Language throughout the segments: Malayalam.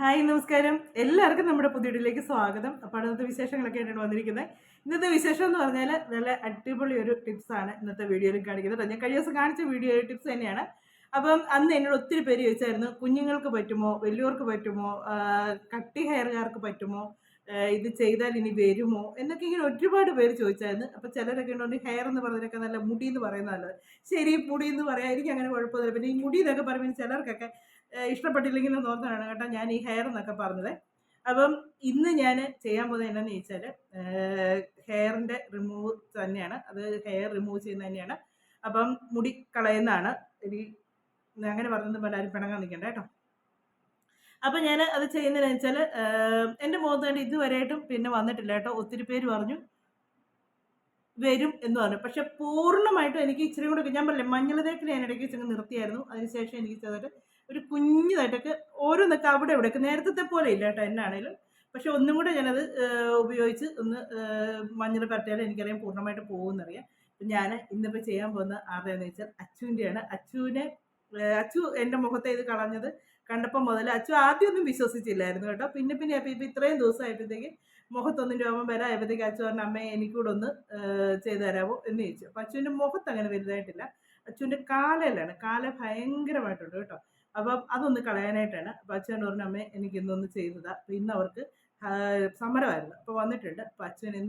ഹായ് നമസ്കാരം. എല്ലാവർക്കും നമ്മുടെ പുതിയ വീഡിയോയിലേക്ക് സ്വാഗതം. അപ്പോൾ ഇന്നത്തെ വിശേഷങ്ങളൊക്കെ ആയിട്ടാണ് വന്നിരിക്കുന്നത്. ഇന്നത്തെ വിശേഷം എന്ന് പറഞ്ഞാൽ നല്ല അടിപൊളി ഒരു ടിപ്സാണ് ഇന്നത്തെ വീഡിയോയിൽ കാണിക്കുന്നത്. ഞാൻ കഴിഞ്ഞ ദിവസം കാണിച്ച വീഡിയോ ടിപ്സ് തന്നെയാണ്. അപ്പം അന്ന് എന്നോട് ഒത്തിരി പേര് ചോദിച്ചായിരുന്നു, കുഞ്ഞുങ്ങൾക്ക് പറ്റുമോ, വലിയവർക്ക് പറ്റുമോ, കട്ടി ഹെയർകാർക്ക് പറ്റുമോ, ഇത് ചെയ്താൽ ഇനി വരുമോ എന്നൊക്കെ ഇങ്ങനെ ഒരുപാട് പേര് ചോദിച്ചായിരുന്നു. അപ്പോൾ ചിലരൊക്കെ ഉണ്ടോ ഹെയർ എന്ന് പറഞ്ഞതൊക്കെ നല്ല മുടി എന്ന് പറയുന്നത് നല്ലത്. ശരി, മുടി എന്ന് പറയാം, എനിക്ക് അങ്ങനെ കുഴപ്പമൊന്നുമില്ല. പിന്നെ ഈ മുടി എന്നൊക്കെ പറയുമ്പോൾ ചിലർക്കൊക്കെ ഇഷ്ടപ്പെട്ടില്ലെങ്കിൽ നോക്കാനാണ് കേട്ടോ ഞാൻ ഈ ഹെയർ എന്നൊക്കെ പറഞ്ഞത്. അപ്പം ഇന്ന് ഞാൻ ചെയ്യാൻ പോകുന്നത് എന്താണെന്ന് ചോദിച്ചാൽ ഹെയറിൻ്റെ റിമൂവ് തന്നെയാണ്. അത് ഹെയർ റിമൂവ് ചെയ്യുന്നത് തന്നെയാണ്. അപ്പം മുടി കളയുന്നതാണ്. ഇനി അങ്ങനെ പറഞ്ഞത് പോലെ ആരും പിണങ്ങാൻ നിൽക്കണ്ട കേട്ടോ. അപ്പം ഞാൻ അത് ചെയ്യുന്നതെന്ന് വെച്ചാൽ എൻ്റെ മുഖത്ത് വേണ്ടി ഇതുവരെയായിട്ടും പിന്നെ വന്നിട്ടില്ല കേട്ടോ. ഒത്തിരി പേര് പറഞ്ഞു വരും എന്ന് പറഞ്ഞു. പക്ഷെ പൂർണ്ണമായിട്ടും എനിക്ക് ഇച്ചിരി കൂടെ ഞാൻ പറഞ്ഞില്ലേ മഞ്ഞൾ തേക്കിൽ ഞാൻ ഇടയ്ക്ക് വെച്ചങ്ങ് നിർത്തിയായിരുന്നു. അതിനുശേഷം എനിക്ക് ചെറുതായിട്ട് ഒരു കുഞ്ഞതായിട്ടൊക്കെ ഓരോന്നൊക്കെ അവിടെ ഇവിടെയൊക്കെ നേരത്തെ പോലെ ഇല്ല കേട്ടോ എന്നാണേലും. പക്ഷെ ഒന്നും കൂടെ ഞാനത് ഉപയോഗിച്ച് ഒന്ന് മഞ്ഞൾ പരട്ടിയാലും എനിക്കറിയാം പൂർണ്ണമായിട്ട് പോകുമെന്നറിയാം. അപ്പം ഞാൻ ഇന്നിപ്പോൾ ചെയ്യാൻ പോകുന്ന ആരുടെയാണെന്ന് വെച്ചാൽ അച്ചുവിൻ്റെയാണ്. അച്ചു എൻ്റെ മുഖത്തെ ഇത് കളഞ്ഞത് കണ്ടപ്പോൾ മുതൽ അച്ചു ആദ്യമൊന്നും വിശ്വസിച്ചില്ലായിരുന്നു കേട്ടോ. പിന്നെ അപ്പോൾ ഇപ്പോൾ ഇത്രയും ദിവസമായപ്പോഴത്തേക്ക് മുഖത്തൊന്നും രോമം വരായപ്പോഴത്തേക്ക് അച്ചു പറഞ്ഞ അമ്മയെ എനിക്കൂടെ ഒന്ന് ചെയ്തു തരാമോ എന്ന് ചോദിച്ചു. അപ്പോൾ അച്ചുവിൻ്റെ മുഖത്ത് അങ്ങനെ വലുതായിട്ടില്ല. അച്ചുവിൻ്റെ കാലയിലാണ്, കാല ഭയങ്കരമായിട്ടുണ്ട് കേട്ടോ. അപ്പം അതൊന്ന് കളയാനായിട്ടാണ്. അപ്പോൾ അച്ഛൻ പറഞ്ഞു അമ്മേ എനിക്കിന്നൊന്ന് ചെയ്തതാ. അപ്പോൾ ഇന്ന് അവർക്ക് സമരമായിരുന്നു. അപ്പോൾ വന്നിട്ടുണ്ട്. അപ്പോൾ അച്ഛനെ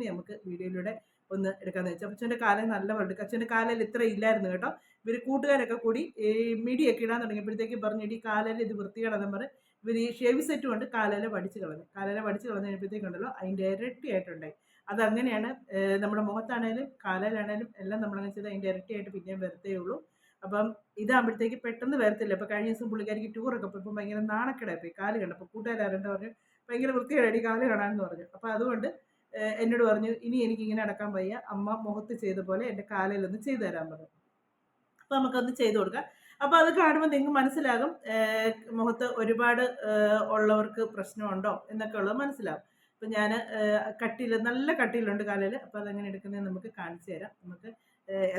നമുക്ക് വീഡിയോയിലൂടെ ഒന്ന് എടുക്കാമെന്ന് വെച്ചാൽ അച്ഛൻ്റെ കാലം നല്ല വെളുക്കും. അച്ഛൻ്റെ കാലയിൽ ഇത്ര ഇല്ലായിരുന്നു കേട്ടോ. ഇവർ കൂട്ടുകാരൊക്കെ കൂടി ഈ മിടിയൊക്കെ ഇടാൻ തുടങ്ങിയപ്പോഴത്തേക്ക് പറഞ്ഞിട്ട് ഈ കാലയിൽ ഇത് വൃത്തികേടാന്ന് പറഞ്ഞ് ഇവർ ഈ ഷേവ് സെറ്റ് കൊണ്ട് കാലയിലെ വടിച്ച് കളഞ്ഞ് കഴിഞ്ഞപ്പോഴത്തേക്കുണ്ടല്ലോ അതിൻ്റെ ഇരട്ടിയായിട്ടുണ്ടായി. അതങ്ങനെയാണ്. നമ്മുടെ മുഖത്താണേലും കാലയിലാണേലും എല്ലാം നമ്മളങ്ങനെ ചെയ്ത് അതിൻ്റെ ഇരട്ടിയായിട്ട് പിന്നെയും വരത്തേ ഉള്ളൂ. അപ്പം ഇതാകുമ്പോഴത്തേക്ക് പെട്ടെന്ന് വരത്തില്ല. അപ്പോൾ കഴിഞ്ഞ ദിവസം പുള്ളിക്കാരിക്ക് ടൂറൊക്കെ പോയപ്പോൾ ഭയങ്കര നാണക്കേടായിപ്പോയി കാല് കണ്ടപ്പോൾ. കൂട്ടുകാരാരൻ്റെ പറഞ്ഞു ഭയങ്കര വൃത്തികേടായി കാല് കാണാമെന്ന് പറഞ്ഞു. അപ്പോൾ അതുകൊണ്ട് എന്നോട് പറഞ്ഞു ഇനി എനിക്കിങ്ങനെ അടക്കാൻ വയ്യ, അമ്മ മുഖത്ത് ചെയ്ത പോലെ എൻ്റെ കാലിലൊന്ന് ചെയ്തു തരാൻ പറഞ്ഞു. അപ്പോൾ നമുക്കൊന്ന് ചെയ്ത് കൊടുക്കാം. അപ്പോൾ അത് കാണുമ്പോൾ നിങ്ങൾക്ക് മനസ്സിലാകും മുഖത്ത് ഒരുപാട് ഉള്ളവർക്ക് പ്രശ്നമുണ്ടോ എന്നൊക്കെ ഉള്ളത് മനസ്സിലാകും. അപ്പോൾ ഞാൻ നല്ല കട്ടിയിലുണ്ട് കാലിൽ. അപ്പോൾ അതെങ്ങനെ എടുക്കുന്നതെന്ന് നമുക്ക് കാണിച്ചു തരാം. നമുക്ക്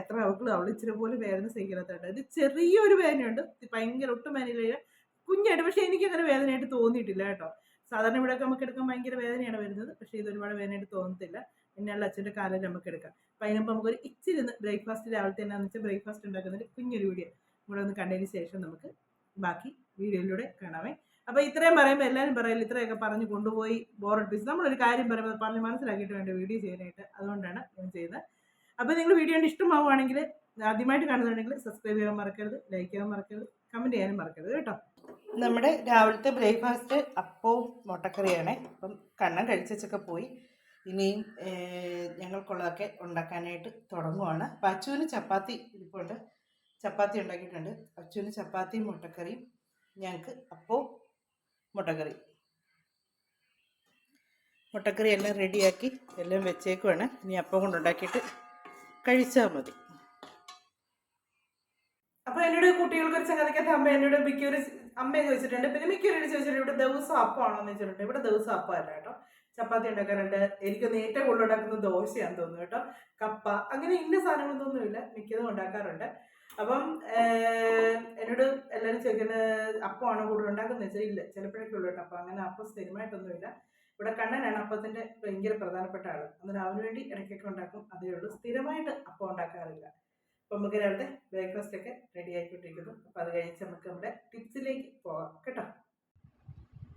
എത്ര അവൾ ഇച്ചിരി പോലും വേദന സഹിക്കാത്തതുണ്ട്. ഇത് ചെറിയൊരു വേദനയുണ്ട്, ഭയങ്കര ഒട്ടും വേദനയില്ല, കുഞ്ഞായിട്ട്. പക്ഷേ എനിക്കങ്ങനെ വേദനയായിട്ട് തോന്നിയിട്ടില്ല കേട്ടോ. സാധാരണ ഇവിടെയൊക്കെ നമുക്ക് എടുക്കാൻ ഭയങ്കര വേദനയാണ് വരുന്നത്. പക്ഷേ ഇത് ഒരുപാട് വേദനയായിട്ട് തോന്നത്തില്ല. പിന്നെയുള്ള അച്ഛൻ്റെ കാലിൽ നമുക്ക് എടുക്കാം. അപ്പം അതിനൊപ്പം നമുക്കൊരു ഇച്ചിരി ബ്രേക്ക്ഫാസ്റ്റ് രാവിലത്തെ എന്നാന്ന് വെച്ചാൽ ബ്രേക്ക്ഫാസ്റ്റ് ഉണ്ടാക്കുന്നൊരു കുഞ്ഞൊരു വീഡിയോ ഇവിടെ ഒന്ന് കണ്ടതിന് ശേഷം നമുക്ക് ബാക്കി വീഡിയോയിലൂടെ കാണാമേ. അപ്പോൾ ഇത്രയും പറയുമ്പോൾ എല്ലാവരും പറയില്ല ഇത്രയൊക്കെ പറഞ്ഞ് കൊണ്ടുപോയി ബോറടിപ്പിച്ച്. നമ്മളൊരു കാര്യം പറയുമ്പോൾ പറഞ്ഞ് മനസ്സിലാക്കിയിട്ട് വേണ്ട വീഡിയോ ചെയ്യാനായിട്ട്. അതുകൊണ്ടാണ് ഞാൻ ചെയ്യുന്നത്. അപ്പോൾ നിങ്ങൾ വീഡിയോ കണ്ട് ഇഷ്ടമാവുകയാണെങ്കിൽ, ആദ്യമായിട്ട് കാണുന്നുണ്ടെങ്കിൽ സബ്സ്ക്രൈബ് ചെയ്യാൻ മറക്കരുത്, ലൈക്ക് ചെയ്യാൻ മറക്കരുത്, കമൻറ്റ് ചെയ്യാനും മറക്കരുത് കേട്ടോ. നമ്മുടെ രാവിലത്തെ ബ്രേക്ക്ഫാസ്റ്റ് അപ്പവും മുട്ടക്കറിയാണ്. അപ്പം കണ്ണം കഴിച്ചൊക്കെ പോയി. ഇനിയും ഞങ്ങൾക്കുള്ളതൊക്കെ ഉണ്ടാക്കാനായിട്ട് തുടങ്ങുവാണ്. അപ്പം അച്ചുവിന് ചപ്പാത്തി ഇരിപ്പുണ്ട്, ചപ്പാത്തി ഉണ്ടാക്കിയിട്ടുണ്ട്. അച്ചുവിന് ചപ്പാത്തിയും മുട്ടക്കറിയും, ഞങ്ങൾക്ക് അപ്പവും മുട്ടക്കറിയും. മുട്ടക്കറി എല്ലാം റെഡിയാക്കി എല്ലാം വെച്ചേക്കുവാണ്. ഇനി അപ്പം കൊണ്ടുണ്ടാക്കിയിട്ട് കഴിച്ചാൽ മതി. അപ്പോൾ എന്നോട് കുട്ടികൾക്ക് ചങ്ങാതിക്കകത്ത് അമ്മയെ ചോദിച്ചിട്ടുണ്ട്. പിന്നെ മിക്കവരോട് ചോദിച്ചിട്ടുണ്ട് ഇവിടെ ദിവസം അപ്പമാണോ എന്ന് ചോദിച്ചിട്ടുണ്ട്. ഇവിടെ ദിവസം അപ്പമല്ല കേട്ടോ. ചപ്പാത്തി ഉണ്ടാക്കാറുണ്ട്. എനിക്കൊന്ന് ഏറ്റവും കൂടുതൽ ഉണ്ടാക്കുന്നത് ദോശയാണെന്ന് തോന്നുന്നു കേട്ടോ. കപ്പ അങ്ങനെ ഇന്ന സാധനങ്ങളൊന്നുമില്ല, മിക്കതും ഉണ്ടാക്കാറുണ്ട്. അപ്പം എന്നോട് എല്ലാവരും ചോദിക്കുന്നത് അപ്പമാണോ കൂടുതൽ ഉണ്ടാക്കുന്നത് വെച്ചാൽ ഇല്ല, ചിലപ്പോഴൊക്കെ ഉള്ളൂ കേട്ടോ. അപ്പം അങ്ങനെ അപ്പം സ്ഥിരമായിട്ടൊന്നുമില്ല. ഇവിടെ കണ്ണനാണ് അപ്പത്തിൻ്റെ ഭയങ്കര പ്രധാനപ്പെട്ട ആൾ. അന്നേരം അവന് വേണ്ടി ഇടയ്ക്കൊക്കെ ഉണ്ടാക്കും, അതേ ഉള്ളൂ. സ്ഥിരമായിട്ട് അപ്പം ഉണ്ടാക്കാറില്ല. അപ്പം നമുക്ക് രാവിലത്തെ ബ്രേക്ക്ഫാസ്റ്റ് ഒക്കെ റെഡി ആക്കിയിട്ടിരിക്കുന്നു. അപ്പം അത് കഴിച്ച് നമുക്ക് നമ്മുടെ ടിപ്സിലേക്ക് പോകാം കേട്ടോ.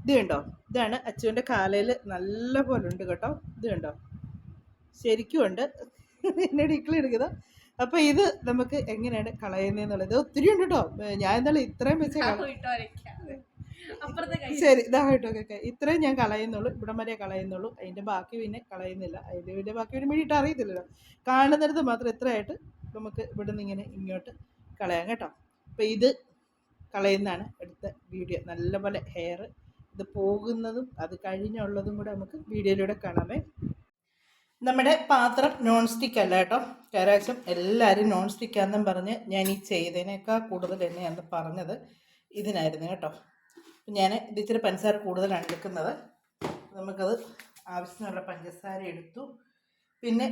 ഇത് കണ്ടോ, ഇതാണ് അച്ചുവിൻ്റെ കാലയിൽ നല്ല പോലെ ഉണ്ട് കേട്ടോ. ഇത് കണ്ടോ, ശരിക്കും ഉണ്ട്. എന്നോട് എടുക്കുന്നത്. അപ്പോൾ ഇത് നമുക്ക് എങ്ങനെയാണ് കളയുന്നതെന്നുള്ളത് ഒത്തിരി ഉണ്ട് കേട്ടോ. ഞാൻ എന്തായാലും ഇത്രയും വെച്ച് ശരി ഇതായിട്ടൊക്കെ ഇത്രയും ഞാൻ കളയുന്നുള്ളൂ, ഇവിടം വരെ കളയുന്നുള്ളൂ. അതിൻ്റെ ബാക്കി പിന്നെ കളയുന്നില്ല. അതിൻ്റെ ബാക്കി ഒരു വേണ്ടിയിട്ട് അറിയത്തില്ലല്ലോ. കാണുന്നിടത്ത് മാത്രം ഇത്രയായിട്ട് നമുക്ക് ഇവിടെ നിന്ന് ഇങ്ങനെ ഇങ്ങോട്ട് കളയാം കേട്ടോ. അപ്പോൾ ഇത് കളയുന്നതാണ് അടുത്ത വീഡിയോ. നല്ലപോലെ ഹെയർ ഇത് പോകുന്നതും അത് കഴിഞ്ഞുള്ളതും കൂടെ നമുക്ക് വീഡിയോയിലൂടെ കാണാമേ. നമ്മുടെ പാത്രം നോൺ സ്റ്റിക്ക് അല്ല കേട്ടോ. ഏകദേശം എല്ലാവരും നോൺ സ്റ്റിക്കാണെന്നും പറഞ്ഞ് ഞാൻ ഈ ചെയ്തതിനേക്കാൾ കൂടുതൽ എന്നെയാണ് പറഞ്ഞത് ഇതിനായിരുന്നു കേട്ടോ. ഞാൻ ഇത് ഇച്ചിരി പഞ്ചസാര കൂടുതലാണ് എടുക്കുന്നത്. നമുക്കത് ആവശ്യത്തിനുള്ള പഞ്ചസാര എടുത്തു. പിന്നെ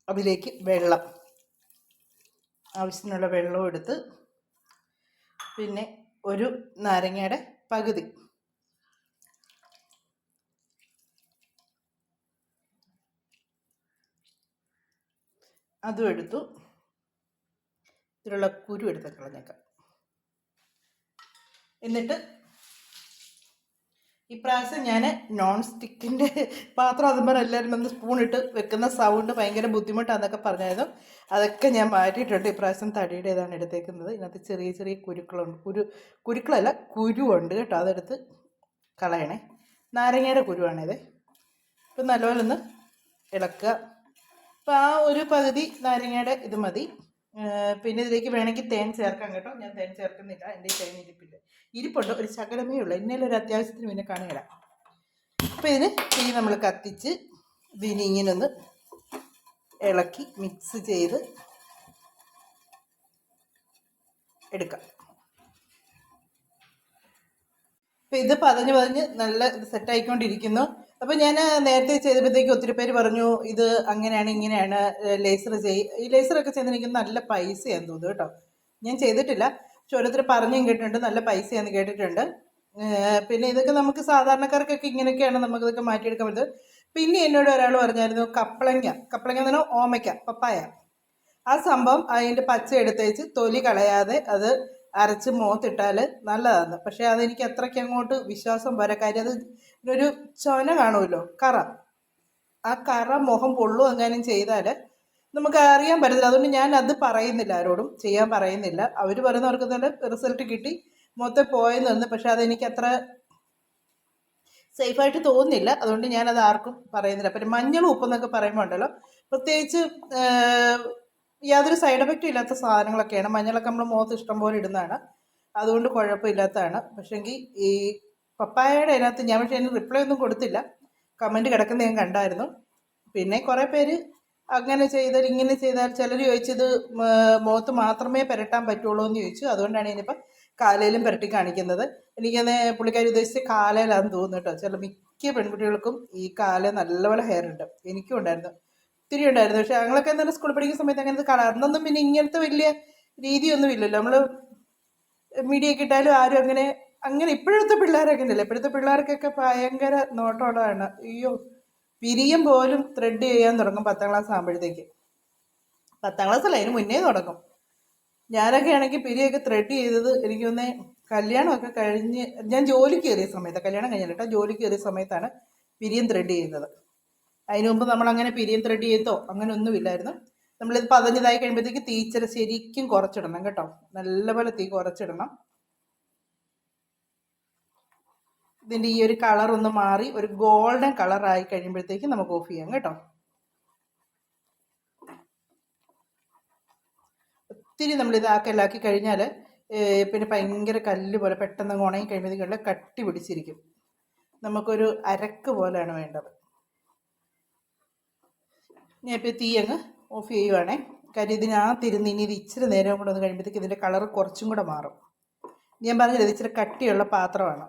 അതിലേക്ക് ആവശ്യത്തിനുള്ള വെള്ളവും എടുത്ത്, പിന്നെ ഒരു നാരങ്ങയുടെ പകുതി അതും എടുത്തു. ഇതിലുള്ള കുരു എടുത്ത് കളഞ്ഞേക്കാം. എന്നിട്ട് ഇപ്രാവശ്യം ഞാൻ നോൺ സ്റ്റിക്കിൻ്റെ പാത്രം അതുമ്പോൾ എല്ലാവരും വന്ന് സ്പൂണിട്ട് വെക്കുന്ന സൗണ്ട് ഭയങ്കര ബുദ്ധിമുട്ടാണെന്നൊക്കെ പറഞ്ഞായിരുന്നു. അതൊക്കെ ഞാൻ മാറ്റിയിട്ടുണ്ട്. ഇപ്രാവശ്യം തടിയുടെ ഇതാണ് എടുത്തേക്കുന്നത്. ഇതിനകത്ത് ചെറിയ ചെറിയ കുരുക്കളുണ്ട്. കുരുക്കളല്ല, കുരുവുണ്ട് കേട്ടോ. അതെടുത്ത് കളയണേ. നാരങ്ങയുടെ കുരുവാണിത്. ഇപ്പം നല്ലപോലെ ഒന്ന് ഇളക്കുക. അപ്പോൾ ആ ഒരു പകുതി നാരങ്ങയുടെ ഇത് മതി. പിന്നെ ഇതിലേക്ക് വേണമെങ്കിൽ തേൻ ചേർക്കാം കേട്ടോ. ഞാൻ തേൻ ചേർക്കുന്നില്ല, എൻ്റെ തേൻ ഇരിപ്പുണ്ട്. ഒരു ശകലമേ ഉള്ളൂ. എന്നാലും ഒരു അത്യാവശ്യത്തിന് പിന്നെ കാണുകയില്ല. അപ്പോൾ ഇതിന് തീ നമ്മൾ കത്തിച്ച് ഇതിന് ഇങ്ങനെ ഒന്ന് ഇളക്കി മിക്സ് ചെയ്ത് എടുക്കാം. അപ്പോൾ ഇത് പതഞ്ഞ് നല്ല സെറ്റായിക്കൊണ്ടിരിക്കുന്നു. അപ്പോൾ ഞാൻ നേരത്തെ ചെയ്തപ്പോഴത്തേക്ക് ഒത്തിരി പേര് പറഞ്ഞു ഇത് അങ്ങനെയാണ് ഇങ്ങനെയാണ് ലേസർ ഈ ലേസറൊക്കെ ചെയ്തെനിക്ക് നല്ല പൈസയാണെന്ന് തോന്നുന്നു കേട്ടോ. ഞാൻ ചെയ്തിട്ടില്ല, പക്ഷെ ഓരോരുത്തർ പറഞ്ഞും കേട്ടിട്ടുണ്ട് നല്ല പൈസയാണെന്ന് കേട്ടിട്ടുണ്ട്. പിന്നെ ഇതൊക്കെ നമുക്ക് സാധാരണക്കാർക്കൊക്കെ ഇങ്ങനെയൊക്കെയാണ് നമുക്കിതൊക്കെ മാറ്റിയെടുക്കാൻ പറ്റുന്നത്. പിന്നെ എന്നോട് ഒരാൾ പറഞ്ഞായിരുന്നു കപ്പളങ്ങ എന്ന് പറഞ്ഞാൽ ഓമയ്ക്ക, പപ്പായ, ആ സംഭവം അതിൻ്റെ പച്ച എടുത്തേച്ച് തൊലി കളയാതെ അത് അരച്ച് മുഖത്തിട്ടാൽ നല്ലതാണ്. പക്ഷേ അതെനിക്ക് അത്രയ്ക്ക് അങ്ങോട്ട് വിശ്വാസം പോരാ. കാര്യം അത് ഒരു ചൊന കാണുമല്ലോ, കറ. ആ കറ മുഖം പൊള്ളു എങ്ങാനും ചെയ്താൽ നമുക്ക് അറിയാൻ പറ്റത്തില്ല. അതുകൊണ്ട് ഞാൻ അത് പറയുന്നില്ല, ആരോടും ചെയ്യാൻ പറയുന്നില്ല. അവർ പറയുന്നവർക്ക് നല്ല റിസൾട്ട് കിട്ടി, മൊത്തം പോയെന്ന് വന്ന്. പക്ഷെ അതെനിക്ക് അത്ര സേഫായിട്ട് തോന്നുന്നില്ല. അതുകൊണ്ട് ഞാനത് ആർക്കും പറയുന്നില്ല. പിന്നെ മഞ്ഞളും ഉപ്പെന്നൊക്കെ പറയുമ്പോൾ ഉണ്ടല്ലോ, പ്രത്യേകിച്ച് യാതൊരു സൈഡ് എഫക്റ്റും ഇല്ലാത്ത സാധനങ്ങളൊക്കെയാണ്. മഞ്ഞളൊക്കെ നമ്മൾ മുഖത്ത് ഇഷ്ടം പോലെ ഇടുന്നതാണ്, അതുകൊണ്ട് കുഴപ്പമില്ലാത്തതാണ്. പക്ഷേങ്കിൽ ഈ പപ്പായയുടെ അതിനകത്ത് ഞാൻ പക്ഷേ അതിന് റിപ്ലൈ ഒന്നും കൊടുത്തില്ല. കമൻറ്റ് കിടക്കുന്ന ഞാൻ കണ്ടായിരുന്നു. പിന്നെ കുറേ പേര് അങ്ങനെ ചെയ്താൽ ഇങ്ങനെ ചെയ്താൽ, ചിലർ ചോദിച്ചത് മുഖത്ത് മാത്രമേ പുരട്ടാൻ പറ്റുള്ളൂ എന്ന് ചോദിച്ചു. അതുകൊണ്ടാണ് ഞാനിപ്പം കാലയിലും പുരട്ടി കാണിക്കുന്നത്. എനിക്കത് പുള്ളിക്കാരി ഉദ്ദേശിച്ച് കാലയിലാണെന്ന് തോന്നുന്നു കേട്ടോ. ചില മിക്ക പെൺകുട്ടികൾക്കും ഈ കാല നല്ലപോലെ ഹെയർ ഉണ്ട്. എനിക്കും ഉണ്ടായിരുന്നു, ഒത്തിരി ഉണ്ടായിരുന്നു. പക്ഷെ ഞങ്ങളൊക്കെ എന്തായാലും സ്കൂളിൽ പഠിക്കുന്ന സമയത്ത് അങ്ങനത്തെ അന്നൊന്നും പിന്നെ ഇങ്ങനത്തെ വലിയ രീതിയൊന്നും ഇല്ലല്ലോ. നമ്മൾ മീഡിയൊക്കെ ഇട്ടാലും ആരും അങ്ങനെ ഇപ്പോഴത്തെ പിള്ളേരൊക്കെ ഉണ്ടല്ലോ. ഇപ്പോഴത്തെ പിള്ളേർക്കൊക്കെ ഭയങ്കര നോട്ടമുള്ളതാണ്. അയ്യോ, പിരിയം പോലും ത്രെഡ് ചെയ്യാൻ തുടങ്ങും 10ാം ക്ലാസ് ആകുമ്പോഴത്തേക്ക്. 10ാം ക്ലാസ്സല്ല, അതിന് മുന്നേ തുടങ്ങും. ഞാനൊക്കെ ആണെങ്കിൽ പിരിയൊക്കെ ത്രെഡ് ചെയ്തത് എനിക്കൊന്ന് കല്യാണമൊക്കെ കഴിഞ്ഞ് ഞാൻ ജോലിക്ക് കയറിയ സമയത്ത്, കല്യാണം കഴിഞ്ഞില്ല കേട്ടോ, ജോലിക്ക് കയറിയ സമയത്താണ് പിരിയം ത്രെഡ് ചെയ്യുന്നത്. അതിന് മുമ്പ് നമ്മളങ്ങനെ പിരിയം ത്രെഡ് ചെയ്തോ അങ്ങനെ ഒന്നുമില്ലായിരുന്നു. നമ്മളിത് പതഞ്ഞതായി കഴിയുമ്പോഴത്തേക്ക് തീച്ചര ശരിക്കും കുറച്ചിടണം കേട്ടോ. നല്ലപോലെ തീ കുറച്ചിടണം. ഇതിൻ്റെ ഈ ഒരു കളർ ഒന്ന് മാറി ഒരു ഗോൾഡൻ കളറായി കഴിയുമ്പോഴത്തേക്ക് നമുക്ക് ഓഫ് ചെയ്യാം കേട്ടോ. ഒത്തിരി നമ്മൾ ഇതാക്കലാക്കി കഴിഞ്ഞാൽ പിന്നെ ഭയങ്കര കല്ല് പോലെ പെട്ടെന്ന് ഉണങ്ങി കഴിയുമ്പോഴത്തേക്കുള്ള കട്ടി പിടിച്ചിരിക്കും. നമുക്കൊരു അരക്ക് പോലെയാണ് വേണ്ടത്. ഞാൻ ഇപ്പോൾ തീ അങ്ങ് ഓഫ് ചെയ്യുവാണേ. കാര്യം ഇതിനകത്തിരുന്ന് ഇനി ഇത് ഇച്ചിരി നേരം കൂടെ ഒന്ന് കഴിയുമ്പോഴത്തേക്ക് ഇതിൻ്റെ കളർ കുറച്ചും കൂടെ മാറും. ഞാൻ പറഞ്ഞില്ല, ഇത് ഇച്ചിരി കട്ടിയുള്ള പാത്രമാണ്.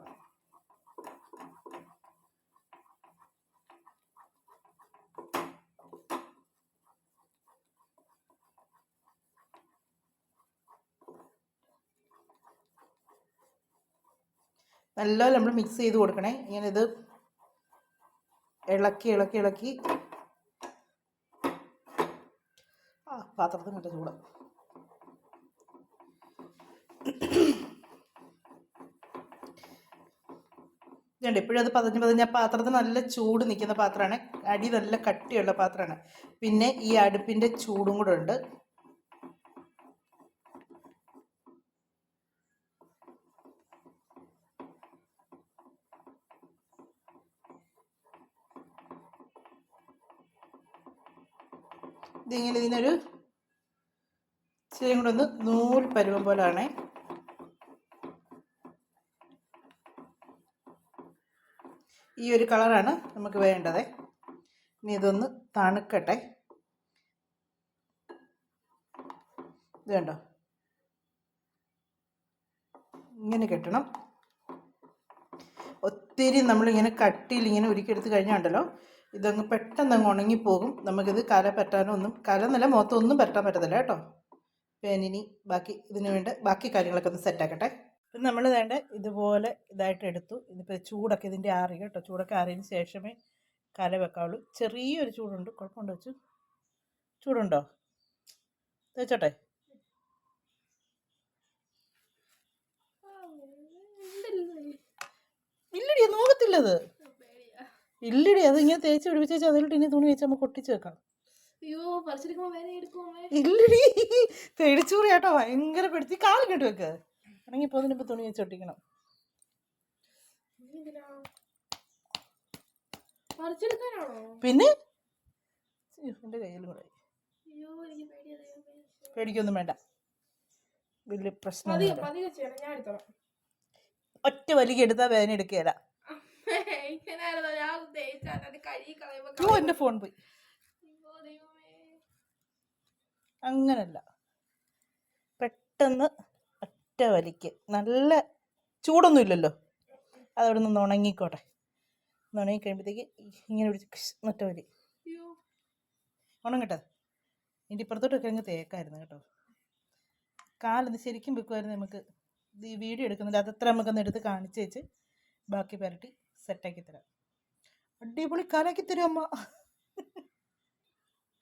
നല്ലപോലെ നമ്മൾ മിക്സ് ചെയ്ത് കൊടുക്കണേ. ഇങ്ങനെ ഇത് ഇളക്കി പാത്രത്തിന് നല്ല ചൂട്. ഇതുണ്ട്, ഇപ്പോഴും അത് പതഞ്ഞ് പാത്രത്തിന് നല്ല ചൂട് നിൽക്കുന്ന പാത്രമാണ്. അടി നല്ല കട്ടിയുള്ള പാത്രമാണ്. പിന്നെ ഈ അടുപ്പിൻ്റെ ചൂടും കൂടെ ഉണ്ട്. ഇതിങ്ങനെ ഇതിനൊരു ഇച്ചിരി കൂടെ ഒന്ന് നൂൽ പരുവം പോലെയാണേ. ഈ ഒരു കളറാണ് നമുക്ക് വേണ്ടത്. ഇനി ഇതൊന്ന് തണുക്കട്ടെ. ഇത് കണ്ടോ, ഇങ്ങനെ കെട്ടണം. ഒത്തിരി നമ്മളിങ്ങനെ കട്ടിയിൽ ഇങ്ങനെ ഉരുക്കിയെടുത്ത് കഴിഞ്ഞാണ്ടല്ലോ ഇതങ്ങ് പെട്ടെന്ന് അങ്ങ് ഉണങ്ങിപ്പോകും. നമുക്കിത് കല പറ്റാനോ കലന്നല്ല, മൊത്തമൊന്നും പറ്റാൻ പറ്റത്തില്ല കേട്ടോ. ഇനി ഇതിന് വേണ്ട ബാക്കി കാര്യങ്ങളൊക്കെ ഒന്ന് സെറ്റാക്കട്ടെ. ഇപ്പം നമ്മൾ വേണ്ട ഇതുപോലെ ഇതായിട്ട് എടുത്തു. ഇതിപ്പോൾ ചൂടൊക്കെ ഇതിൻ്റെ ആറി കേട്ടോ. ചൂടൊക്കെ ആറിയതിന് ശേഷമേ കല വെക്കാവുള്ളൂ. ചെറിയൊരു ചൂടുണ്ട്, കുഴപ്പമുണ്ടോ വെച്ചു? ചൂടുണ്ടോ? തേച്ചോട്ടെ? ഇല്ലടി നോക്കത്തില്ലത്. ഇല്ലടി അത് ഇങ്ങനെ തേച്ച് പിടിപ്പിച്ച് അതിലോട്ട് ഇനി തുണി വെച്ച് നമുക്ക് ഒട്ടിച്ച് വെക്കാം. ഇല്ലടി പേടിച്ചൂറി കേട്ടോ, ഭയങ്കര പെടുത്തി. കാല് കേട്ട് വെക്ക്. ആണെങ്കിൽ പോകുന്നതിനിപ്പോ തുണി വെച്ച് ഒട്ടിക്കണം. പിന്നെ എന്റെ കയ്യിലും കൂടെ. പേടിക്കൊന്നും വേണ്ട, വലിയ പ്രശ്നം. ഒറ്റ വലിക്ക് എടുത്താ വേദന എടുക്കുകയല്ല. എന്റെ ഫോൺ പോയി. അങ്ങനല്ല, പെട്ടെന്ന് ഒറ്റ വലിക്ക്. നല്ല ചൂടൊന്നും ഇല്ലല്ലോ, അതവിടെ നിന്ന് ഉണങ്ങിക്കോട്ടെ. ഉണങ്ങി കഴിയുമ്പോഴത്തേക്ക് ഇങ്ങനെ പിടിച്ച് ഒറ്റ വലി ഉണങ്ങട്ടെ. ഇതിൻ്റെ ഇപ്പുറത്തോട്ടൊക്കെ അങ്ങ് തേക്കായിരുന്നു കേട്ടോ. കാലൊന്ന് ശരിക്കും വെക്കുമായിരുന്നു. നമുക്ക് ഈ വീഡിയോ എടുക്കുന്നില്ല, അതത്ര നമുക്കൊന്ന് എടുത്ത് കാണിച്ച് വെച്ച് ബാക്കി പുരട്ടി സെറ്റാക്കി തരാം. അടിപൊളി കാലാക്കി തരും അമ്മ.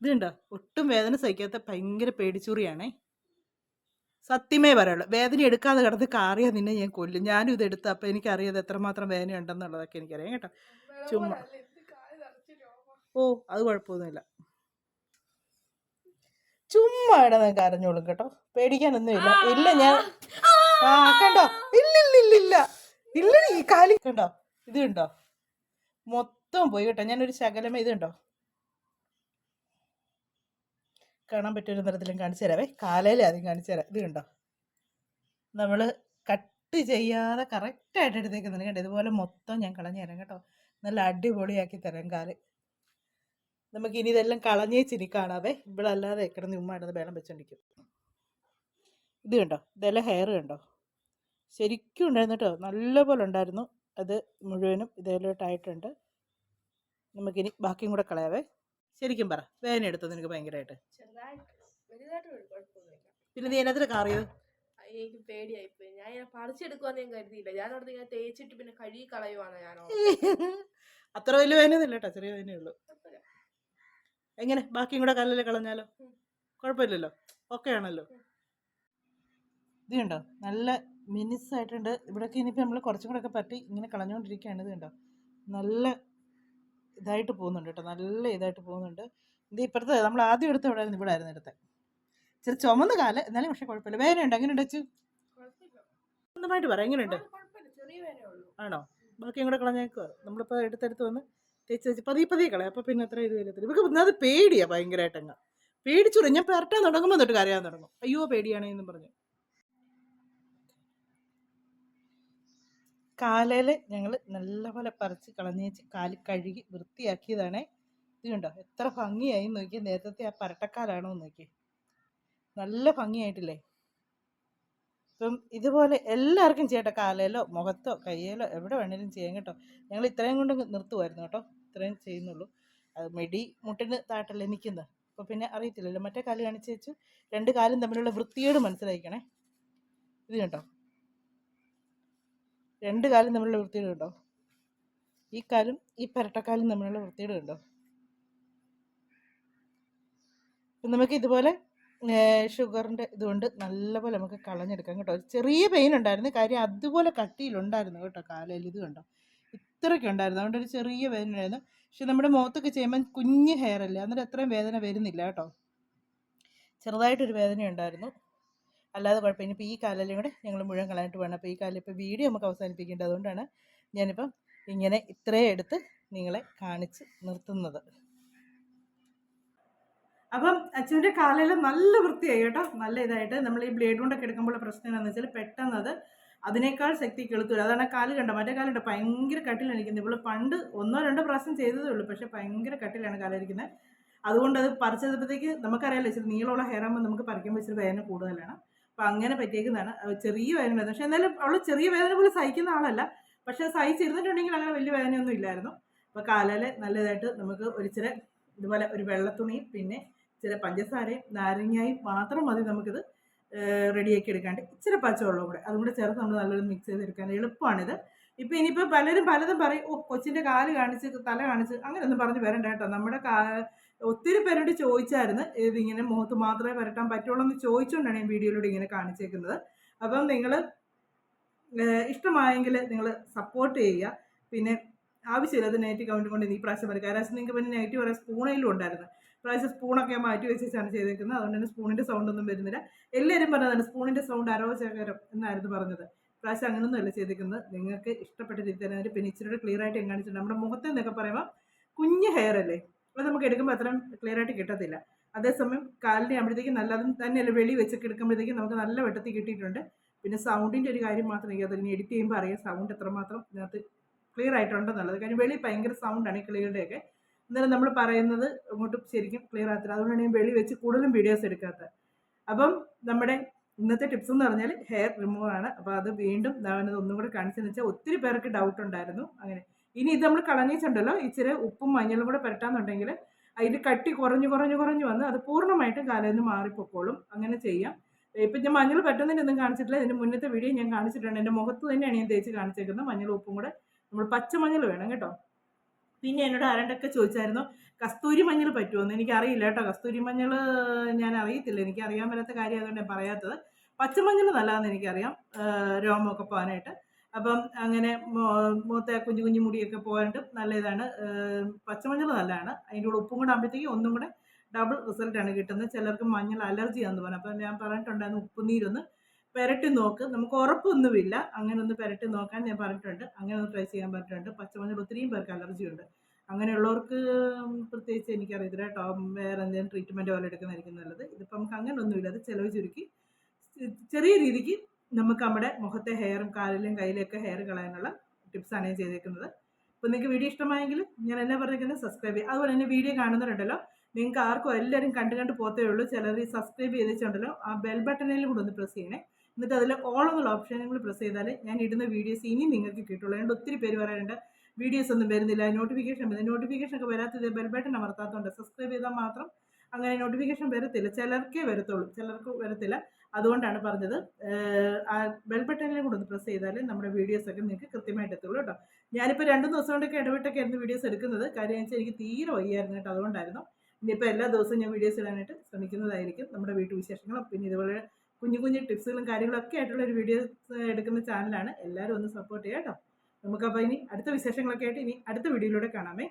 ഇതുണ്ടോ, ഒട്ടും വേദന സഹിക്കാത്ത ഭയങ്കര പേടിച്ചൂറിയാണേ. സത്യമേ പറയുള്ളൂ, വേദന എടുക്കാതെ കിടന്ന് കാറിയാൽ നിന്നെ ഞാൻ കൊല്ലും. ഞാനും ഇത് എടുത്ത അപ്പം എനിക്കറിയാതെ എത്രമാത്രം വേദന ഉണ്ടെന്നുള്ളതൊക്കെ എനിക്കറിയാം കേട്ടോ. ചുമ്മാ അത് കുഴപ്പമൊന്നുമില്ല. ചുമ്മാ ഇടാൻ നിങ്ങൾക്ക് അറിഞ്ഞോളും കേട്ടോ, പേടിക്കാനൊന്നും ഇല്ല. ഇല്ല ഞാൻ കണ്ടോ, ഇല്ലില്ലില്ല ഇല്ല, ഈ കാലി കണ്ടോ, ഇത് കണ്ടോ മൊത്തം പോയി കേട്ടോ. ഞാനൊരു ശകലമേ ഇത് കണ്ടോ കാണാൻ പറ്റിയൊരു നിറത്തിലും കാണിച്ചു തരാവേ. കാലയിൽ ആദ്യം കാണിച്ചു തരാം. ഇത് കണ്ടോ, നമ്മൾ കട്ട് ചെയ്യാതെ കറക്റ്റായിട്ട് എടുത്തേക്കുന്നുണ്ട് കേട്ടോ. ഇതുപോലെ മൊത്തം ഞാൻ കളഞ്ഞു തരാം കേട്ടോ. നല്ല അടിപൊളിയാക്കി തരാം കാല്. നമുക്കിനി ഇതെല്ലാം കളഞ്ഞേച്ചിനി കാണാവേ. ഇവിടെ അല്ലാതെ കിടന്ന് ഉമ്മ ഇടുന്ന വേളം വെച്ചോണ്ടിരിക്കും. ഇത് കണ്ടോ, ഇതെല്ലാം ഹെയർ കണ്ടോ, ശരിക്കും ഉണ്ടായിരുന്നു കേട്ടോ, നല്ലപോലെ ഉണ്ടായിരുന്നു. അത് മുഴുവനും ഇതേലോട്ടായിട്ടുണ്ട്. നമുക്കിനി ബാക്കിയും കൂടെ കളയാവേ. ശരിക്കും പറ, വേദന എടുത്തോ നിനക്ക് ഭയങ്കരമായിട്ട്? പിന്നെ നീ എന്നതിന് കാറിയത്? എനിക്ക് പേടിയായിപ്പോയി. ഞാൻ പറിച്ചെടുക്കുവാന്ന് ഞാൻ കരുതിയില്ല. ഞാൻ അവിടെ ഇങ്ങനെ തേച്ചിട്ട് പിന്നെ കഴുകി കളയുവാണ് ഞാൻ. അത്ര വലിയ വേദനയൊന്നുമില്ല കേട്ടോ, ചെറിയ വേദനയുള്ളൂ. എങ്ങനെ ബാക്കിയും കൂടെ കല്ലല്ലേ കളഞ്ഞാലോ? കുഴപ്പമില്ലല്ലോ, ഓക്കെ ആണല്ലോ. ഇത് കണ്ടോ, നല്ല മിനിസായിട്ടുണ്ട്. ഇവിടെയൊക്കെ ഇനിയിപ്പോൾ നമ്മൾ കുറച്ചും കൂടെ ഒക്കെ പറ്റി ഇങ്ങനെ കളഞ്ഞുകൊണ്ടിരിക്കുകയാണ്. ഇത് കണ്ടോ, നല്ല ഇതായിട്ട് പോകുന്നുണ്ട് കേട്ടോ, നല്ല ഇതായിട്ട് പോകുന്നുണ്ട്. ഇത് ഇപ്പുറത്തെ നമ്മൾ ആദ്യം എടുത്ത ഇവിടെ ആയിരുന്നു എടുത്തത്. ചെറിയ ചുമന്ന കാല്, എന്നാലും പക്ഷെ കുഴപ്പമില്ല. വേദന ഉണ്ട്? എങ്ങനെ ഉണ്ട്? സ്വന്തമായിട്ട് പറ, എങ്ങനെയുണ്ട്? ആണോ? ബാക്കിയും കൂടെ കളഞ്ഞേക്കുക. നമ്മളിപ്പോൾ എടുത്തെടുത്ത് വന്ന് തേച്ച് പതിയെ കളയാം. അപ്പോൾ പിന്നെ അത്ര ഇത് വരത്തില്ല. ഇവർക്ക് അത് പേടിയാണ് ഭയങ്കരമായിട്ടങ്ങ്. പേടിച്ചൂടെ, ഞാൻ പെരട്ടാൻ തുടങ്ങുമ്പോൾ തൊട്ട് കരയാൻ തുടങ്ങും. അയ്യോ പേടിയാണേന്നും പറഞ്ഞു. കാലയിൽ ഞങ്ങൾ നല്ലപോലെ പറിച്ച് കളഞ്ഞേച്ച് കാല് കഴുകി വൃത്തിയാക്കിയതാണേ. ഇത് കണ്ടോ എത്ര ഭംഗിയായി നോക്കി. നേരത്തെ ആ പരട്ടക്കാലാണോ നോക്കി, നല്ല ഭംഗിയായിട്ടില്ലേ? ഇപ്പം ഇതുപോലെ എല്ലാവർക്കും ചെയ്യട്ടെ, കാലയിലോ മുഖത്തോ കയ്യിലോ എവിടെ വേണേലും ചെയ്യാം കേട്ടോ. ഞങ്ങൾ ഇത്രയും കൊണ്ട് നിർത്തുമായിരുന്നു കേട്ടോ, ഇത്രയും ചെയ്യുന്നുള്ളൂ. അത് മെടി മുട്ടിന് താട്ടല്ലേ നിൽക്കുന്നത്. അപ്പോൾ പിന്നെ അറിയത്തില്ലല്ലോ. മറ്റേ കാല് കാണിച്ച് വെച്ചു, രണ്ട് കാലും തമ്മിലുള്ള വൃത്തിയോട് മനസ്സിലാക്കണേ. ഇത് കണ്ടോ, രണ്ട് കാലും തമ്മിലുള്ള വൃത്തിയോട് കണ്ടോ, ഈ കാലും ഈ പരട്ടക്കാലും തമ്മിലുള്ള വൃത്തിയോട് കണ്ടോ. അപ്പം നമുക്ക് ഇതുപോലെ ഷുഗറിൻ്റെ ഇതുകൊണ്ട് നല്ലപോലെ നമുക്ക് കളഞ്ഞെടുക്കാം കേട്ടോ. ചെറിയ പെയിൻ ഉണ്ടായിരുന്നു, കാര്യം അതുപോലെ കട്ടിയിലുണ്ടായിരുന്നു കേട്ടോ കാലയിൽ. ഇത് കണ്ടോ, ഇത്രയൊക്കെ ഉണ്ടായിരുന്നു. അതുകൊണ്ട് ഒരു ചെറിയ വേദന ഉണ്ടായിരുന്നു. പക്ഷെ നമ്മുടെ മുഖത്തൊക്കെ ചെയ്യുമ്പം കുഞ്ഞ് ഹെയർ അല്ലേ, അന്നേരം അത്രയും വേദന വരുന്നില്ല കേട്ടോ. ചെറുതായിട്ടൊരു വേദന ഉണ്ടായിരുന്നു, അല്ലാതെ കുഴപ്പം. ഇനിയിപ്പോൾ ഈ കാലിലും കൂടെ ഞങ്ങൾ മുഴുവൻ കളഞ്ഞിട്ട് വേണം. അപ്പോൾ ഈ കാലിൽ ഇപ്പോൾ വീഡിയോ നമുക്ക് അവസാനിപ്പിക്കേണ്ടത്. അതുകൊണ്ടാണ് ഞാനിപ്പം ഇങ്ങനെ ഇത്രയും എടുത്ത് നിങ്ങളെ കാണിച്ച് നിർത്തുന്നത്. അപ്പം അച്ഛൻ്റെ കാലിൽ നല്ല വൃത്തിയായി കേട്ടോ, നല്ല ഇതായിട്ട്. നമ്മൾ ഈ ബ്ലേഡ് കൊണ്ടൊക്കെ എടുക്കുമ്പോൾ പ്രശ്നം എന്താണെന്ന് വെച്ചാൽ പെട്ടെന്ന് അത് അതിനേക്കാൾ ശക്തി കെളുത്തൂല. അതാണ് കാല് കണ്ടോ, മറ്റേ കാലുണ്ട് ഭയങ്കര കട്ടിലാണ് ഇരിക്കുന്നത്. ഇപ്പോൾ പണ്ട് 1-2 പ്രാവശ്യം ചെയ്തതേ ഉള്ളൂ, പക്ഷേ ഭയങ്കര കട്ടിലാണ് കാലിരിക്കുന്നത്. അതുകൊണ്ട് അത് പറിച്ചപ്പോഴത്തേക്ക് നമുക്കറിയാമല്ലോ, ഇച്ചിരി നീളമുള്ള ഹെയർ ആകുമ്പോൾ നമുക്ക് പറിക്കുമ്പോൾ ഇച്ചിരി വേദന കൂടുതലാണ്. അപ്പം അങ്ങനെ പറ്റിയേക്കുന്നതാണ്. ചെറിയ വേദന, പക്ഷെ എന്നാലും അവൾ ചെറിയ വേദന പോലും സഹിക്കുന്ന ആളല്ല. പക്ഷെ സഹിച്ചിരുന്നിട്ടുണ്ടെങ്കിൽ അങ്ങനെ വലിയ വേദനയൊന്നും ഇല്ലായിരുന്നു. അപ്പോൾ കാലിൽ നല്ലതായിട്ട് നമുക്ക് ഒരിച്ചിരി ഇതുപോലെ ഒരു വെള്ളത്തുണിയും പിന്നെ ചില പഞ്ചസാരയും നാരങ്ങയും മാത്രം മതി നമുക്കിത് റെഡിയാക്കി എടുക്കാണ്ട്. ഇച്ചിരി പച്ചവെള്ളം കൂടെ അതും കൂടെ ചേർത്ത് നമ്മൾ നല്ലൊരു മിക്സ് ചെയ്തെടുക്കാൻ എളുപ്പമാണിത്. ഇപ്പം ഇനിയിപ്പോൾ പലരും പലതും പറയും, ഓ കൊച്ചിൻ്റെ കാല് കാണിച്ച് തല കാണിച്ച് അങ്ങനെയൊന്നും പറഞ്ഞ് വരണ്ട കേട്ടോ. നമ്മുടെ ഒത്തിരി പേരോട് ചോദിച്ചായിരുന്നു ഇതിങ്ങനെ മുഖത്ത് മാത്രമേ പുരട്ടാൻ പറ്റുള്ളൂ എന്ന് ചോദിച്ചുകൊണ്ടാണ് ഞാൻ വീഡിയോയിലൂടെ ഇങ്ങനെ കാണിച്ചേക്കുന്നത്. അപ്പം നിങ്ങൾ ഇഷ്ടമായെങ്കിൽ നിങ്ങൾ സപ്പോർട്ട് ചെയ്യുക. പിന്നെ ആവശ്യമില്ലാത്ത നെഗറ്റീവ് കമൻറ്റ് കൊണ്ട് ഈ പ്രാവശ്യം വരും. കാരണം നിങ്ങൾക്ക് പിന്നെ നെഗറ്റീവ് പറയാൻ സ്പൂണിലും ഉണ്ടായിരുന്നു. പ്രാവശ്യം സ്പൂണൊക്കെ മാറ്റി വെച്ചാണ് ചെയ്തേക്കുന്നത്. അതുകൊണ്ട് തന്നെ സ്പൂണിൻ്റെ സൗണ്ടൊന്നും വരുന്നില്ല. എല്ലാവരും പറഞ്ഞതാണ് സ്പൂണിൻ്റെ സൗണ്ട് അരോചകരം എന്നായിരുന്നു പറഞ്ഞത്. പ്രാവശ്യം അങ്ങനൊന്നും അല്ല ചെയ്തേക്കുന്നത്. നിങ്ങൾക്ക് ഇഷ്ടപ്പെട്ട രീതി തന്നെ. പിന്നെ ഇച്ചിരി ക്ലിയർ ആയിട്ട് ഞാൻ കാണിച്ചിട്ടുണ്ട്. നമ്മുടെ മുഖത്ത് എന്നൊക്കെ പറയുമ്പോൾ കുഞ്ഞ് ഹെയർ അല്ലേ, അത് നമുക്ക് എടുക്കുമ്പോൾ അത്രയും ക്ലിയർ ആയിട്ട് കിട്ടത്തില്ല. അതേസമയം കാലിൻ്റെ ആകുമ്പോഴത്തേക്കും നല്ലതും തന്നെയല്ല, വെളി വെച്ചൊക്കെ എടുക്കുമ്പോഴത്തേക്കും നമുക്ക് നല്ല വെട്ടത്തിൽ കിട്ടിയിട്ടുണ്ട്. പിന്നെ സൗണ്ടിൻ്റെ ഒരു കാര്യം മാത്രം എനിക്ക് അതിന് എഡിറ്റ് ചെയ്യുമ്പോൾ അറിയാം സൗണ്ട് എത്രമാത്രം ഇതിനകത്ത് ക്ലിയർ ആയിട്ടുണ്ടെന്നുള്ളത്. കാര്യം വെളി ഭയങ്കര സൗണ്ടാണ് ഈ കിളികളുടെയൊക്കെ. എന്നാലും നമ്മൾ പറയുന്നത് അങ്ങോട്ടും ശരിക്കും ക്ലിയർ ആകത്തില്ല. അതുകൊണ്ടാണ് ഞാൻ വെളി വെച്ച് കൂടുതലും വീഡിയോസ് എടുക്കാത്തത്. അപ്പം നമ്മുടെ ഇന്നത്തെ ടിപ്സ് എന്ന് പറഞ്ഞാൽ ഹെയർ റിമൂവർ ആണ്. അപ്പോൾ അത് വീണ്ടും ഒന്നും കൂടെ കാണിച്ചെന്ന് വെച്ചാൽ ഒത്തിരി പേർക്ക് ഡൗട്ട് ഉണ്ടായിരുന്നു. അങ്ങനെ ഇനി ഇത് നമ്മൾ കളഞ്ഞിട്ടുണ്ടല്ലോ, ഇച്ചിരി ഉപ്പും മഞ്ഞളും കൂടെ പുരട്ടാന്നുണ്ടെങ്കിൽ അതിൻ്റെ കട്ടി കുറഞ്ഞു വന്ന് അത് പൂർണ്ണമായിട്ടും കാലിൽ നിന്ന് മാറിപ്പോക്കോളും. അങ്ങനെ ചെയ്യാം. ഇപ്പം ഞാൻ മഞ്ഞൾ പറ്റുന്നതിനൊന്നും കാണിച്ചിട്ടില്ല. ഇതിൻ്റെ മുന്നത്തെ വീഡിയോ ഞാൻ കാണിച്ചിട്ടുണ്ട്. എൻ്റെ മുഖത്ത് തന്നെയാണ് ഞാൻ തേച്ച് കാണിച്ചേക്കുന്നത്. മഞ്ഞൾ ഉപ്പും കൂടെ നമ്മൾ പച്ചമഞ്ഞൾ വേണം കേട്ടോ. പിന്നെ എന്നോട് ആരണ്ടൊക്കെ ചോദിച്ചായിരുന്നു കസ്തൂരി മഞ്ഞൾ പറ്റുമോ. എനിക്കറിയില്ല കേട്ടോ. കസ്തൂരി മഞ്ഞൾ ഞാൻ അറിയത്തില്ല. എനിക്ക് അറിയാൻ പറ്റാത്ത കാര്യം അതുകൊണ്ട് ഞാൻ പറയാത്തത്. പച്ചമഞ്ഞൾ നല്ലതെന്ന് എനിക്കറിയാം, രോമമൊക്കെ പോകാനായിട്ട്. അപ്പം അങ്ങനെ മുഖത്തെ കുഞ്ഞു കുഞ്ഞു മുടിയൊക്കെ പോകാനായിട്ട് നല്ല ഇതാണ്. പച്ചമഞ്ഞൾ നല്ലതാണ്. അതിൻ്റെ കൂടെ ഉപ്പും കൂടെ ആകുമ്പോഴത്തേക്കും ഒന്നും കൂടെ ഡബിൾ റിസൾട്ടാണ് കിട്ടുന്നത്. ചിലർക്ക് മഞ്ഞൾ അലർജിയാണെന്ന് പറഞ്ഞു. അപ്പം ഞാൻ പറഞ്ഞിട്ടുണ്ടായിരുന്നു ഉപ്പുനീരൊന്ന് പുരട്ടി നോക്ക്. നമുക്ക് ഉറപ്പൊന്നുമില്ല, അങ്ങനെ ഒന്ന് പുരട്ടി നോക്കാൻ ഞാൻ പറഞ്ഞിട്ടുണ്ട്. അങ്ങനെ ഒന്ന് ട്രൈ ചെയ്യാൻ പറഞ്ഞിട്ടുണ്ട്. പച്ചമഞ്ഞൾ ഒത്തിരിയും പേർക്ക് അലർജി ഉണ്ട്. അങ്ങനെയുള്ളവർക്ക് പ്രത്യേകിച്ച് എനിക്കറിയത്തില്ല കേട്ടോ, വേറെ എന്തെങ്കിലും ട്രീറ്റ്മെൻറ്റ് പോലെ എടുക്കുന്നതായിരിക്കും നല്ലത്. ഇതിപ്പോൾ നമുക്ക് അങ്ങനെയൊന്നുമില്ല. അത് ചിലവ് ചുരുക്കി ചെറിയ രീതിക്ക് നമുക്ക് നമ്മുടെ മുഖത്തെ ഹെയറും കാലിലും കയ്യിലൊക്കെ ഹെയർ കളയാനുള്ള ടിപ്സാണ് ഞാൻ ചെയ്തേക്കുന്നത്. അപ്പോൾ നിങ്ങൾക്ക് വീഡിയോ ഇഷ്ടമായെങ്കിൽ ഞാൻ എന്നെ പറഞ്ഞിരിക്കുന്നത് സബ്സ്ക്രൈബ് ചെയ്യുക. അതുപോലെ തന്നെ വീഡിയോ കാണുന്നവരുണ്ടല്ലോ, നിങ്ങൾക്ക് ആർക്കും എല്ലാവരും കണ്ട് പോത്തേ ഉള്ളൂ. ചിലർ ഈ സബ്സ്ക്രൈബ് ചെയ്തിട്ടുണ്ടല്ലോ, ആ ബെൽ ബട്ടണിലും കൂടെ ഒന്ന് പ്രസ് ചെയ്യണേ. എന്നിട്ട് അതിൽ ഓൾ എന്നുള്ള ഓപ്ഷൻ കൂടി പ്രസ് ചെയ്താൽ ഞാൻ ഇടുന്ന വീഡിയോസ് ഇനി നിങ്ങൾക്ക് കിട്ടുള്ളൂ. അതുകൊണ്ട് ഒത്തിരി പേര് പറയാറുണ്ട് വീഡിയോസ് ഒന്നും വരുന്നില്ല, നോട്ടിഫിക്കേഷൻ ഒക്കെ വരാത്തത് ബെൽ ബട്ടൺ അമർത്താത്തതുകൊണ്ട്. സബ്സ്ക്രൈബ് ചെയ്താൽ മാത്രം അങ്ങനെ നോട്ടിഫിക്കേഷൻ വരത്തില്ല. ചിലർക്കേ വരത്തുള്ളൂ, ചിലർക്ക് വരത്തില്ല. അതുകൊണ്ടാണ് പറഞ്ഞത്. ആ ബെൽ ബട്ടണിലും കൂടെ ഒന്ന് പ്രസ് ചെയ്താൽ നമ്മുടെ വീഡിയോസൊക്കെ നിങ്ങൾക്ക് കൃത്യമായിട്ട് എത്തുള്ളൂ കേട്ടോ. ഞാനിപ്പോൾ 2 ദിവസം കൊണ്ടൊക്കെ ഇടവിട്ടൊക്കെ ആയിരുന്നു വീഡിയോസ് എടുക്കുന്നത്. കാര്യം വെച്ചാൽ എനിക്ക് തീരെ വയ്യായിരുന്നു കേട്ടോ. അതുകൊണ്ടായിരുന്നു. ഇനിയിപ്പോൾ എല്ലാ ദിവസവും ഞാൻ വീഡിയോസ് ഇടാനായിട്ട് ശ്രമിക്കുന്നതായിരിക്കും. നമ്മുടെ വീട്ടുവിശേഷങ്ങളും പിന്നെ ഇതുപോലെ കുഞ്ഞു കുഞ്ഞു ടിപ്സുകളും കാര്യങ്ങളൊക്കെ ആയിട്ടുള്ള ഒരു വീഡിയോസ് എടുക്കുന്ന ചാനലാണ്. എല്ലാവരും ഒന്ന് സപ്പോർട്ട് ചെയ്യാം കേട്ടോ. നമുക്കപ്പോൾ ഇനി അടുത്ത വിശേഷങ്ങളൊക്കെ ആയിട്ട് ഇനി അടുത്ത വീഡിയോയിലൂടെ കാണാമേ.